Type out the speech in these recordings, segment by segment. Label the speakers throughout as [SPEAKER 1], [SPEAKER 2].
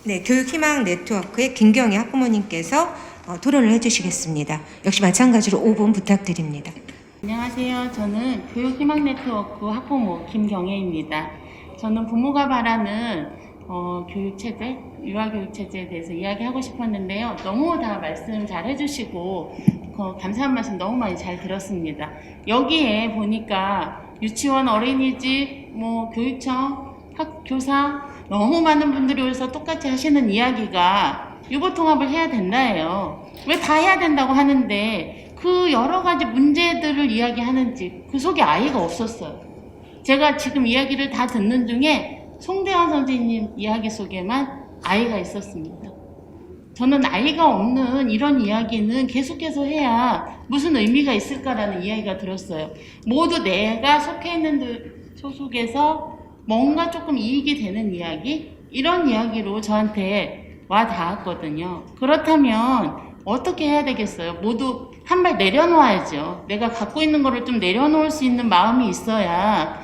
[SPEAKER 1] 네, 교육희망 네트워크의 김경희 학부모님께서 토론을 해주시겠습니다. 역시 마찬가지로 5분 부탁드립니다.
[SPEAKER 2] 안녕하세요. 저는 교육희망네트워크 학부모 김경혜입니다. 저는 부모가 바라는 교육체제, 유아교육체제에 대해서 이야기하고 싶었는데요. 너무 다 말씀 잘 해주시고 감사한 말씀 너무 많이 잘 들었습니다. 여기에 보니까 유치원, 어린이집, 교육청, 교사 너무 많은 분들이 오셔서 똑같이 하시는 이야기가 유보통합을 해야 된다예요. 왜 다 해야 된다고 하는데 그 여러 가지 문제들을 이야기하는지 그 속에 아이가 없었어요. 제가 지금 이야기를 다 듣는 중에 송대환 선생님 이야기 속에만 아이가 있었습니다. 저는 아이가 없는 이런 이야기는 계속해서 해야 무슨 의미가 있을까라는 이야기가 들었어요. 모두 내가 속해 있는 소속에서 뭔가 조금 이익이 되는 이야기? 이런 이야기로 저한테 와 닿았거든요. 그렇다면 어떻게 해야 되겠어요? 모두 한 발 내려놓아야죠. 내가 갖고 있는 거를 좀 내려놓을 수 있는 마음이 있어야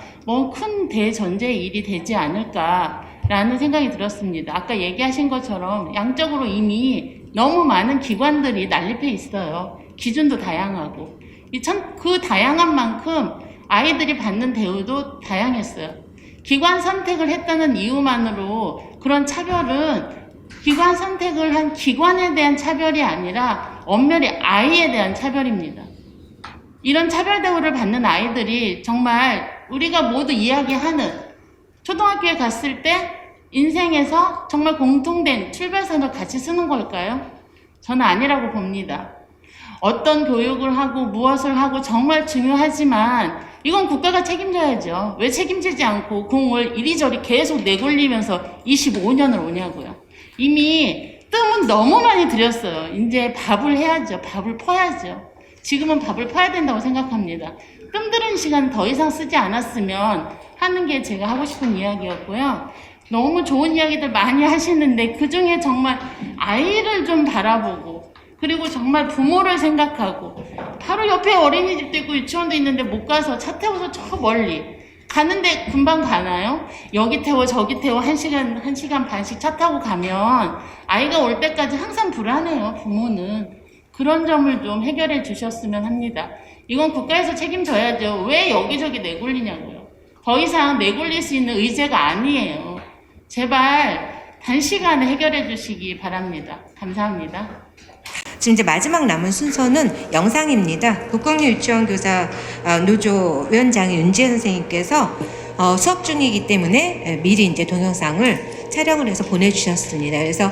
[SPEAKER 2] 큰 대전제의 일이 되지 않을까라는 생각이 들었습니다. 아까 얘기하신 것처럼 양적으로 이미 너무 많은 기관들이 난립해 있어요. 기준도 다양하고. 그 다양한 만큼 아이들이 받는 대우도 다양했어요. 기관 선택을 했다는 이유만으로 그런 차별은 기관 선택을 한 기관에 대한 차별이 아니라 엄밀히 아이에 대한 차별입니다. 이런 차별 대우를 받는 아이들이 정말 우리가 모두 이야기하는 초등학교에 갔을 때 인생에서 정말 공통된 출발선을 같이 쓰는 걸까요? 저는 아니라고 봅니다. 어떤 교육을 하고 무엇을 하고 정말 중요하지만 이건 국가가 책임져야죠. 왜 책임지지 않고 공을 이리저리 계속 내굴리면서 25년을 오냐고요. 이미 뜸은 너무 많이 들였어요. 이제 밥을 해야죠. 밥을 퍼야죠. 지금은 밥을 퍼야 된다고 생각합니다. 뜸 들은 시간 더 이상 쓰지 않았으면 하는 게 제가 하고 싶은 이야기였고요. 너무 좋은 이야기들 많이 하시는데 그중에 정말 아이를 좀 바라보고 그리고 정말 부모를 생각하고 바로 옆에 어린이집도 있고 유치원도 있는데 못 가서 차 태워서 저 멀리 가는데 금방 가나요? 여기 태워 저기 태워 1시간 반씩 차 타고 가면 아이가 올 때까지 항상 불안해요. 부모는. 그런 점을 좀 해결해 주셨으면 합니다. 이건 국가에서 책임져야죠. 왜 여기저기 내굴리냐고요. 더 이상 내굴릴 수 있는 의제가 아니에요. 제발 단시간에 해결해 주시기 바랍니다. 감사합니다.
[SPEAKER 1] 지금 이제 마지막 남은 순서는 영상입니다. 국공유치원교사 노조 위원장의 윤지혜 선생님께서 수업 중이기 때문에 미리 이제 동영상을 촬영을 해서 보내주셨습니다. 그래서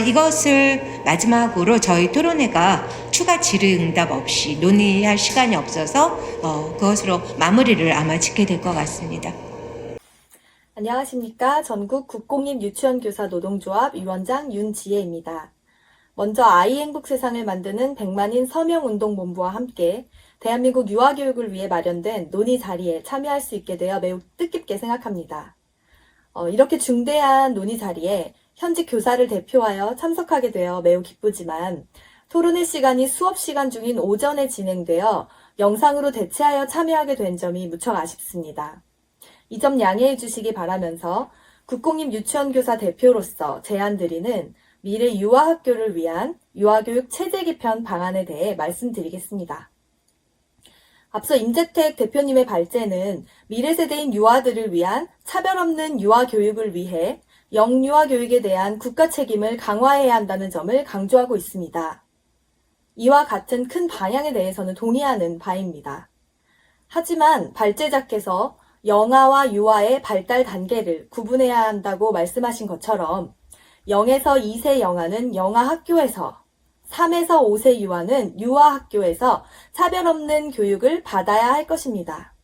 [SPEAKER 1] 이것을 마지막으로 저희 토론회가 추가 질의응답 없이 논의할 시간이 없어서 그것으로 마무리를 아마 짓게 될 것 같습니다.
[SPEAKER 3] 안녕하십니까. 전국 국공립 유치원교사 노동조합 위원장 윤지혜입니다. 먼저 아이 행복 세상을 만드는 100만인 서명운동본부와 함께 대한민국 유아교육을 위해 마련된 논의 자리에 참여할 수 있게 되어 매우 뜻깊게 생각합니다. 이렇게 중대한 논의 자리에 현직 교사를 대표하여 참석하게 되어 매우 기쁘지만 토론회 시간이 수업 시간 중인 오전에 진행되어 영상으로 대체하여 참여하게 된 점이 무척 아쉽습니다. 이 점 양해해 주시기 바라면서 국공립 유치원교사 대표로서 제안드리는 미래 유아학교를 위한 유아교육 체제 개편 방안에 대해 말씀드리겠습니다. 앞서 임재택 대표님의 발제는 미래 세대인 유아들을 위한 차별 없는 유아교육을 위해 영유아교육에 대한 국가 책임을 강화해야 한다는 점을 강조하고 있습니다. 이와 같은 큰 방향에 대해서는 동의하는 바입니다. 하지만 발제자께서 영아와 유아의 발달 단계를 구분해야 한다고 말씀하신 것처럼 0에서 2세 영아는 영아학교에서, 3에서 5세 유아는 유아학교에서 차별 없는 교육을 받아야 할 것입니다.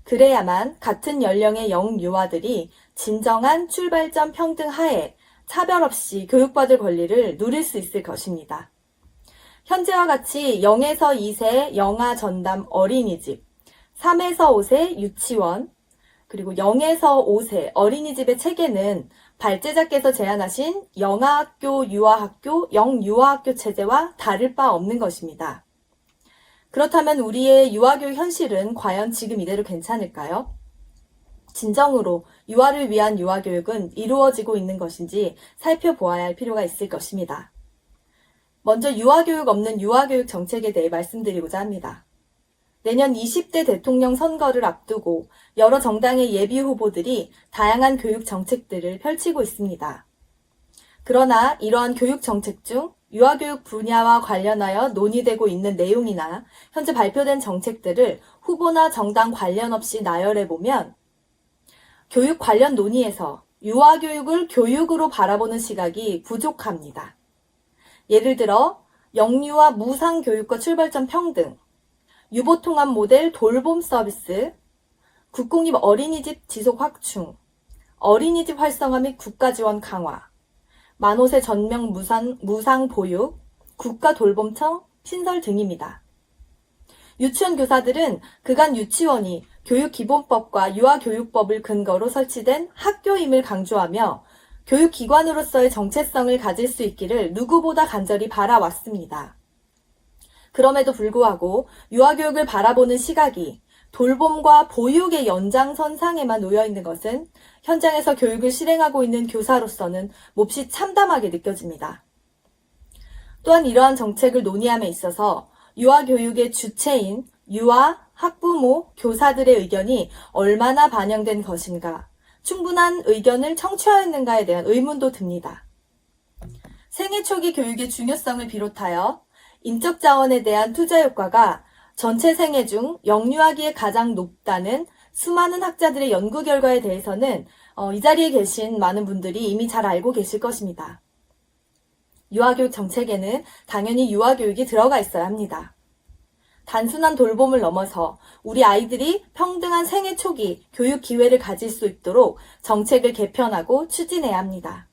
[SPEAKER 3] 그래야만 같은 연령의 영유아들이 진정한 출발점 평등 하에 차별 없이 교육받을 권리를 누릴 수 있을 것입니다. 현재와 같이 0에서 2세 영아 전담 어린이집, 3에서 5세 유치원, 그리고 0에서 5세 어린이집의 체계는 발제자께서 제안하신 영아학교, 유아학교, 영유아학교 체제와 다를 바 없는 것입니다. 그렇다면 우리의 유아교육 현실은 과연 지금 이대로 괜찮을까요? 진정으로 유아를 위한 유아교육은 이루어지고 있는 것인지 살펴보아야 할 필요가 있을 것입니다. 먼저 유아교육 없는 유아교육 정책에 대해 말씀드리고자 합니다. 내년 20대 대통령 선거를 앞두고 여러 정당의 예비 후보들이 다양한 교육 정책들을 펼치고 있습니다. 그러나 이러한 교육 정책 중 유아교육 분야와 관련하여 논의되고 있는 내용이나 현재 발표된 정책들을 후보나 정당 관련 없이 나열해보면 교육 관련 논의에서 유아교육을 교육으로 바라보는 시각이 부족합니다. 예를 들어 영유아 무상교육과 출발점 평등, 유보통합 모델 돌봄 서비스, 국공립 어린이집 지속 확충, 어린이집 활성화 및 국가지원 강화, 만호세 전면 무상 보육, 국가돌봄청 신설 등입니다. 유치원 교사들은 그간 유치원이 교육기본법과 유아교육법을 근거로 설치된 학교임을 강조하며 교육기관으로서의 정체성을 가질 수 있기를 누구보다 간절히 바라왔습니다. 그럼에도 불구하고 유아교육을 바라보는 시각이 돌봄과 보육의 연장선상에만 놓여있는 것은 현장에서 교육을 실행하고 있는 교사로서는 몹시 참담하게 느껴집니다. 또한 이러한 정책을 논의함에 있어서 유아교육의 주체인 유아, 학부모, 교사들의 의견이 얼마나 반영된 것인가, 충분한 의견을 청취하였는가에 대한 의문도 듭니다. 생애 초기 교육의 중요성을 비롯하여 인적 자원에 대한 투자 효과가 전체 생애 중 영유아기에 가장 높다는 수많은 학자들의 연구 결과에 대해서는 이 자리에 계신 많은 분들이 이미 잘 알고 계실 것입니다. 유아교육 정책에는 당연히 유아교육이 들어가 있어야 합니다. 단순한 돌봄을 넘어서 우리 아이들이 평등한 생애 초기 교육 기회를 가질 수 있도록 정책을 개편하고 추진해야 합니다.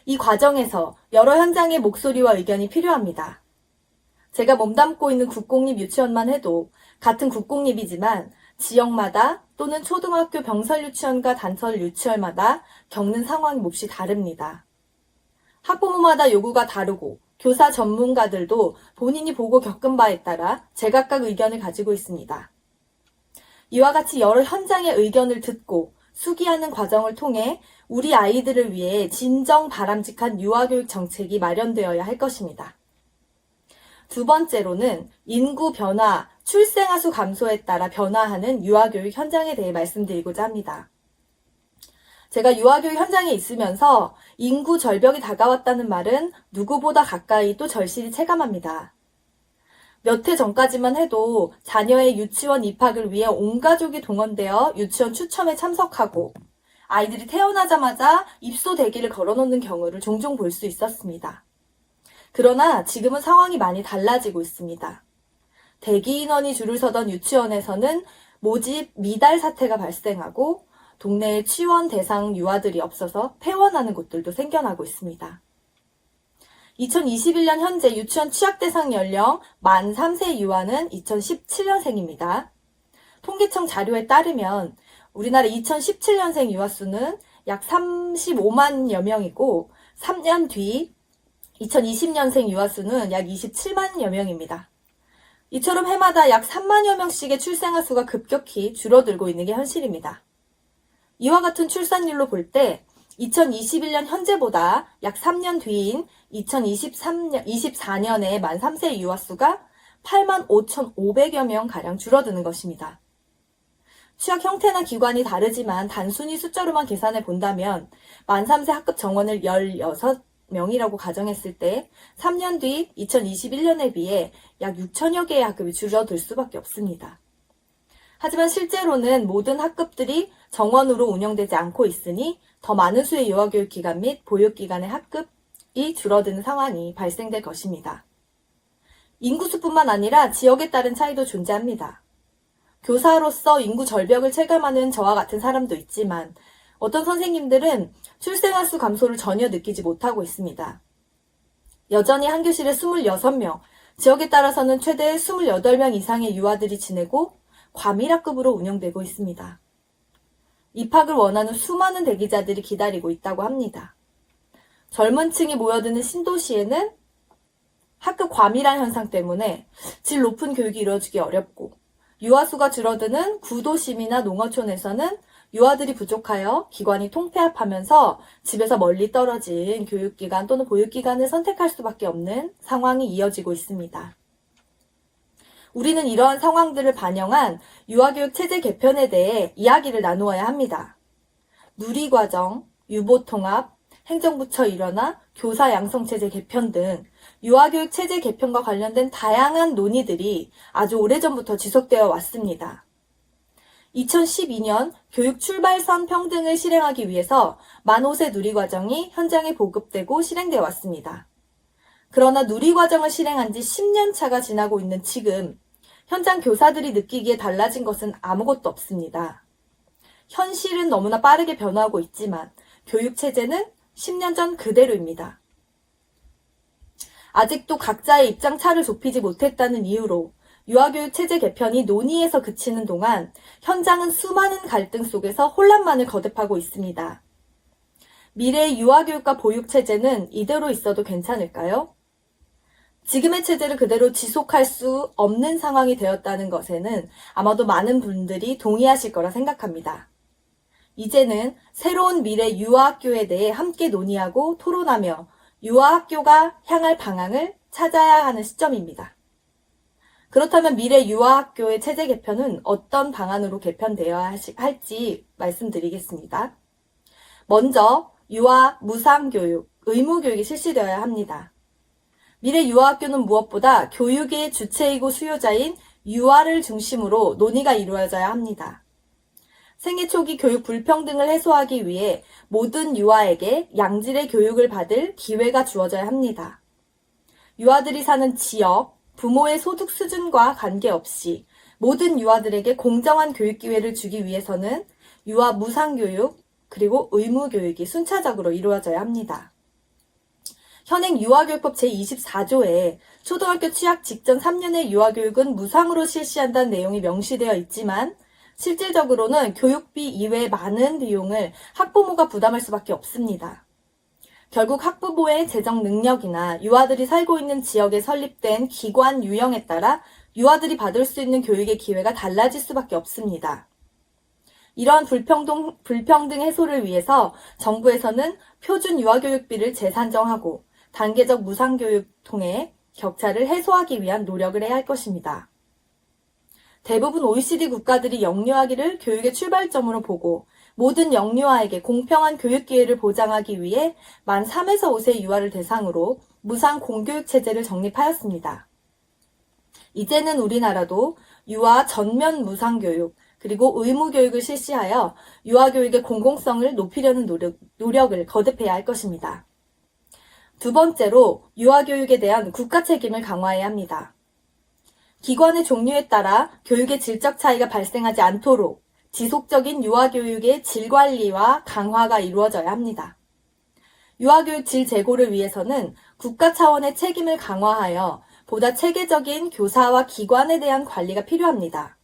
[SPEAKER 3] 이 과정에서 여러 현장의 목소리와 의견이 필요합니다. 제가 몸담고 있는 국공립 유치원만 해도 같은 국공립이지만 지역마다 또는 초등학교 병설 유치원과 단설 유치원마다 겪는 상황이 몹시 다릅니다. 학부모마다 요구가 다르고 교사 전문가들도 본인이 보고 겪은 바에 따라 제각각 의견을 가지고 있습니다. 이와 같이 여러 현장의 의견을 듣고 수기하는 과정을 통해 우리 아이들을 위해 진정 바람직한 유아교육 정책이 마련되어야 할 것입니다. 두 번째로는 인구 변화, 출생아 수 감소에 따라 변화하는 유아교육 현장에 대해 말씀드리고자 합니다. 제가 유아교육 현장에 있으면서 인구 절벽이 다가왔다는 말은 누구보다 가까이 또 절실히 체감합니다. 몇 해 전까지만 해도 자녀의 유치원 입학을 위해 온 가족이 동원되어 유치원 추첨에 참석하고 아이들이 태어나자마자 입소 대기를 걸어놓는 경우를 종종 볼 수 있었습니다. 그러나 지금은 상황이 많이 달라지고 있습니다. 대기 인원이 줄을 서던 유치원에서는 모집 미달 사태가 발생하고 동네에 취원 대상 유아들이 없어서 폐원하는 곳들도 생겨나고 있습니다. 2021년 현재 유치원 취약 대상 연령 만 3세 유아는 2017년생입니다. 통계청 자료에 따르면 우리나라 2017년생 유아 수는 약 35만여 명이고 3년 뒤 2020년생 유아 수는 약 27만여 명입니다. 이처럼 해마다 약 3만여 명씩의 출생아 수가 급격히 줄어들고 있는 게 현실입니다. 이와 같은 출산율로 볼 때 2021년 현재보다 약 3년 뒤인 2024년에 만 3세 유아 수가 8만 5,500여 명 가량 줄어드는 것입니다. 취약 형태나 기관이 다르지만 단순히 숫자로만 계산해 본다면 만 3세 학급 정원을 16명이라고 가정했을 때 3년 뒤 2021년에 비해 약 6천여 개의 학급이 줄어들 수밖에 없습니다. 하지만 실제로는 모든 학급들이 정원으로 운영되지 않고 있으니 더 많은 수의 유아교육 기관 및 보육기관의 학급이 줄어드는 상황이 발생될 것입니다. 인구수뿐만 아니라 지역에 따른 차이도 존재합니다. 교사로서 인구 절벽을 체감하는 저와 같은 사람도 있지만 어떤 선생님들은 출생아 수 감소를 전혀 느끼지 못하고 있습니다. 여전히 한 교실에 26명, 지역에 따라서는 최대 28명 이상의 유아들이 지내고 과밀학급으로 운영되고 있습니다. 입학을 원하는 수많은 대기자들이 기다리고 있다고 합니다. 젊은 층이 모여드는 신도시에는 학급 과밀한 현상 때문에 질 높은 교육이 이루어지기 어렵고 유아 수가 줄어드는 구도심이나 농어촌에서는 유아들이 부족하여 기관이 통폐합하면서 집에서 멀리 떨어진 교육기관 또는 보육기관을 선택할 수밖에 없는 상황이 이어지고 있습니다. 우리는 이러한 상황들을 반영한 유아교육 체제 개편에 대해 이야기를 나누어야 합니다. 누리과정, 유보통합, 행정부처 일원화, 교사 양성체제 개편 등 유아교육 체제 개편과 관련된 다양한 논의들이 아주 오래전부터 지속되어 왔습니다. 2012년 교육 출발선 평등을 실행하기 위해서 만 5세 누리과정이 현장에 보급되고 실행되어 왔습니다. 그러나 누리과정을 실행한 지 10년 차가 지나고 있는 지금 현장 교사들이 느끼기에 달라진 것은 아무것도 없습니다. 현실은 너무나 빠르게 변화하고 있지만 교육 체제는 10년 전 그대로입니다. 아직도 각자의 입장 차를 좁히지 못했다는 이유로 유아교육 체제 개편이 논의에서 그치는 동안 현장은 수많은 갈등 속에서 혼란만을 거듭하고 있습니다. 미래의 유아교육과 보육체제는 이대로 있어도 괜찮을까요? 지금의 체제를 그대로 지속할 수 없는 상황이 되었다는 것에는 아마도 많은 분들이 동의하실 거라 생각합니다. 이제는 새로운 미래 유아학교에 대해 함께 논의하고 토론하며 유아학교가 향할 방향을 찾아야 하는 시점입니다. 그렇다면 미래 유아학교의 체제 개편은 어떤 방안으로 개편되어야 할지 말씀드리겠습니다. 먼저 유아 무상교육, 의무교육이 실시되어야 합니다. 미래 유아학교는 무엇보다 교육의 주체이고 수요자인 유아를 중심으로 논의가 이루어져야 합니다. 생애 초기 교육 불평등을 해소하기 위해 모든 유아에게 양질의 교육을 받을 기회가 주어져야 합니다. 유아들이 사는 지역, 부모의 소득 수준과 관계없이 모든 유아들에게 공정한 교육 기회를 주기 위해서는 유아 무상교육 그리고 의무교육이 순차적으로 이루어져야 합니다. 현행 유아교육법 제24조에 초등학교 취학 직전 3년의 유아교육은 무상으로 실시한다는 내용이 명시되어 있지만 실질적으로는 교육비 이외의 많은 비용을 학부모가 부담할 수밖에 없습니다. 결국 학부모의 재정 능력이나 유아들이 살고 있는 지역에 설립된 기관 유형에 따라 유아들이 받을 수 있는 교육의 기회가 달라질 수밖에 없습니다. 이러한 불평등 해소를 위해서 정부에서는 표준 유아교육비를 재산정하고 단계적 무상교육 통해 격차를 해소하기 위한 노력을 해야 할 것입니다. 대부분 OECD 국가들이 영유아기를 교육의 출발점으로 보고 모든 영유아에게 공평한 교육 기회를 보장하기 위해 만 3에서 5세 유아를 대상으로 무상 공교육 체제를 정립하였습니다. 이제는 우리나라도 유아 전면 무상교육 그리고 의무교육을 실시하여 유아교육의 공공성을 높이려는 노력을 거듭해야 할 것입니다. 두 번째로 유아교육에 대한 국가 책임을 강화해야 합니다. 기관의 종류에 따라 교육의 질적 차이가 발생하지 않도록 지속적인 유아교육의 질관리와 강화가 이루어져야 합니다. 유아교육 질 제고를 위해서는 국가 차원의 책임을 강화하여 보다 체계적인 교사와 기관에 대한 관리가 필요합니다.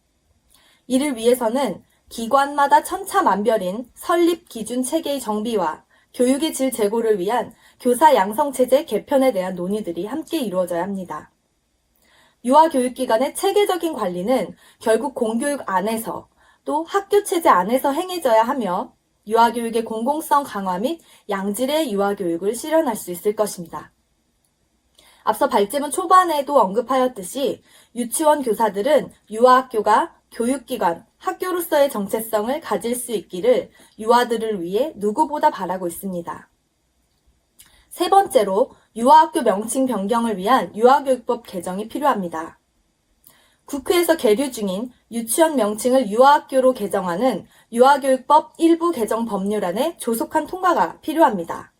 [SPEAKER 3] 이를 위해서는 기관마다 천차만별인 설립 기준 체계의 정비와 교육의 질 제고를 위한 교사 양성체제 개편에 대한 논의들이 함께 이루어져야 합니다. 유아교육기관의 체계적인 관리는 결국 공교육 안에서 또 학교체제 안에서 행해져야 하며 유아교육의 공공성 강화 및 양질의 유아교육을 실현할 수 있을 것입니다. 앞서 발제문 초반에도 언급하였듯이 유치원 교사들은 유아학교가 교육기관, 학교로서의 정체성을 가질 수 있기를 유아들을 위해 누구보다 바라고 있습니다. 세 번째로 유아학교 명칭 변경을 위한 유아교육법 개정이 필요합니다. 국회에서 계류 중인 유치원 명칭을 유아학교로 개정하는 유아교육법 일부 개정 법률안의 조속한 통과가 필요합니다.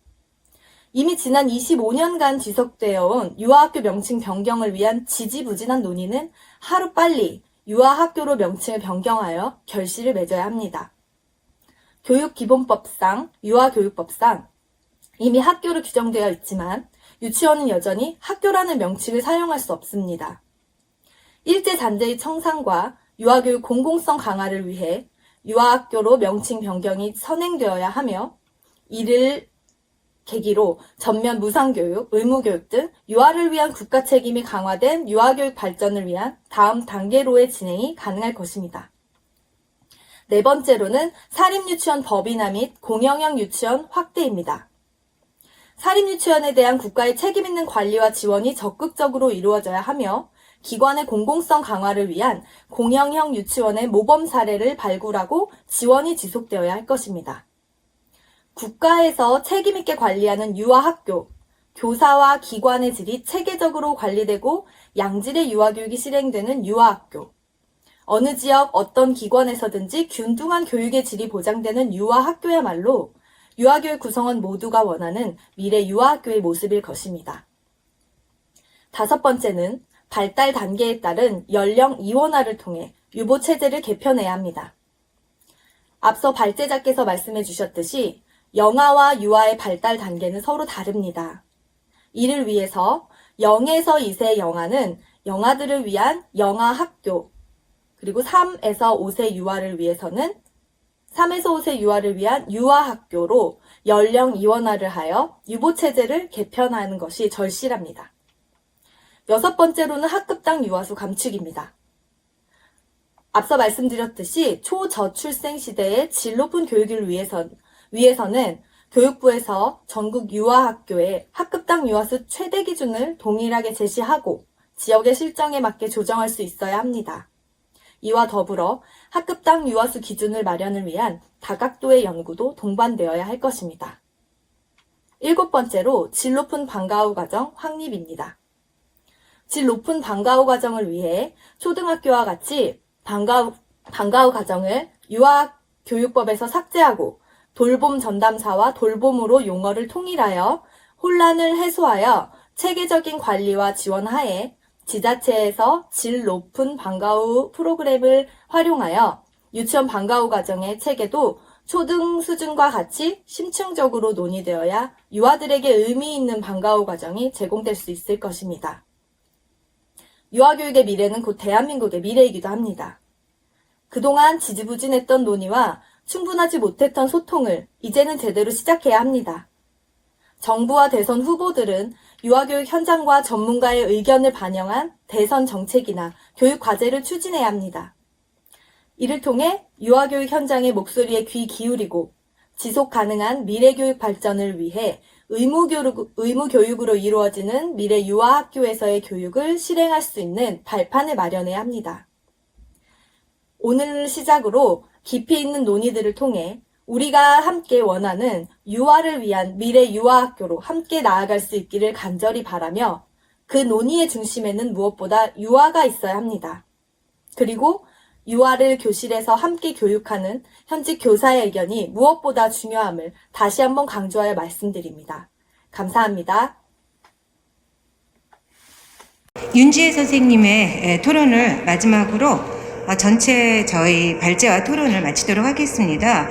[SPEAKER 3] 이미 지난 25년간 지속되어 온 유아학교 명칭 변경을 위한 지지부진한 논의는 하루빨리 유아학교로 명칭을 변경하여 결실을 맺어야 합니다. 교육기본법상, 유아교육법상 이미 학교로 규정되어 있지만 유치원은 여전히 학교라는 명칭을 사용할 수 없습니다. 일제잔재의 청산과 유아교육 공공성 강화를 위해 유아학교로 명칭 변경이 선행되어야 하며 이를 계기로 전면 무상교육, 의무교육 등 유아를 위한 국가 책임이 강화된 유아교육 발전을 위한 다음 단계로의 진행이 가능할 것입니다. 네 번째로는 사립유치원 법인화 및 공영형 유치원 확대입니다. 사립유치원에 대한 국가의 책임 있는 관리와 지원이 적극적으로 이루어져야 하며 기관의 공공성 강화를 위한 공영형 유치원의 모범 사례를 발굴하고 지원이 지속되어야 할 것입니다. 국가에서 책임 있게 관리하는 유아학교, 교사와 기관의 질이 체계적으로 관리되고 양질의 유아교육이 실행되는 유아학교, 어느 지역 어떤 기관에서든지 균등한 교육의 질이 보장되는 유아학교야말로 유아교육 구성원 모두가 원하는 미래 유아학교의 모습일 것입니다. 다섯 번째는 발달 단계에 따른 연령 이원화를 통해 유보체제를 개편해야 합니다. 앞서 발제자께서 말씀해 주셨듯이 영아와 유아의 발달 단계는 서로 다릅니다. 이를 위해서 0에서 2세 영아는 영아들을 위한 영아학교, 그리고 3에서 5세 유아를 위해서는 3에서 5세 유아를 위한 유아학교로 연령 이원화를 하여 유보체제를 개편하는 것이 절실합니다. 여섯 번째로는 학급당 유아수 감축입니다. 앞서 말씀드렸듯이 초저출생 시대의 질 높은 교육을 위해서는 교육부에서 전국 유아학교의 학급당 유아수 최대 기준을 동일하게 제시하고 지역의 실정에 맞게 조정할 수 있어야 합니다. 이와 더불어 학급당 유아수 기준을 마련을 위한 다각도의 연구도 동반되어야 할 것입니다. 일곱 번째로 질 높은 방과후 과정 확립입니다. 질 높은 방과후 과정을 위해 초등학교와 같이 방과후 과정을 유아교육법에서 삭제하고 돌봄 전담사와 돌봄으로 용어를 통일하여 혼란을 해소하여 체계적인 관리와 지원 하에 지자체에서 질 높은 방과후 프로그램을 활용하여 유치원 방과후 과정의 체계도 초등 수준과 같이 심층적으로 논의되어야 유아들에게 의미 있는 방과후 과정이 제공될 수 있을 것입니다. 유아교육의 미래는 곧 대한민국의 미래이기도 합니다. 그동안 지지부진했던 논의와 충분하지 못했던 소통을 이제는 제대로 시작해야 합니다. 정부와 대선 후보들은 유아교육 현장과 전문가의 의견을 반영한 대선 정책이나 교육 과제를 추진해야 합니다. 이를 통해 유아교육 현장의 목소리에 귀 기울이고 지속 가능한 미래교육 발전을 위해 의무교육으로 이루어지는 미래 유아학교에서의 교육을 실행할 수 있는 발판을 마련해야 합니다. 오늘 시작으로 깊이 있는 논의들을 통해 우리가 함께 원하는 유아를 위한 미래 유아학교로 함께 나아갈 수 있기를 간절히 바라며 그 논의의 중심에는 무엇보다 유아가 있어야 합니다. 그리고 유아를 교실에서 함께 교육하는 현직 교사의 의견이 무엇보다 중요함을 다시 한번 강조하여 말씀드립니다. 감사합니다.
[SPEAKER 1] 윤지혜 선생님의 토론을 마지막으로 전체 저희 발제와 토론을 마치도록 하겠습니다.